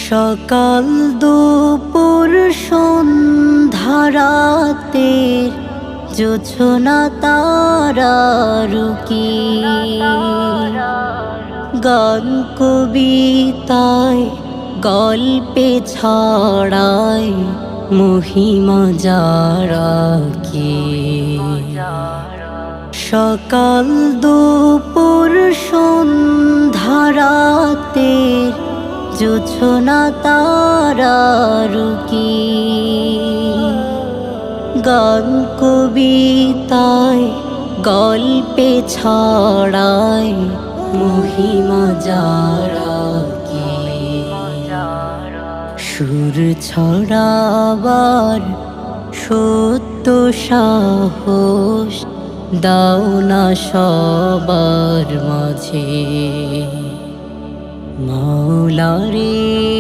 সকাল দুপুর সন্ধ্যা রাতের জোছনা তারারুকি গান কবিতায় গল্পে ছড়ায় মহিমা যারা কি সকাল দুপুর সন্ধ্যা রাতের জোছনা তারারুকি গান কবিতায় গল্পে ছড়ায় মহিমা যারা কি সুর ছড়াবার সত্য সাহস দাও না সবার মাঝে মাওলা রে।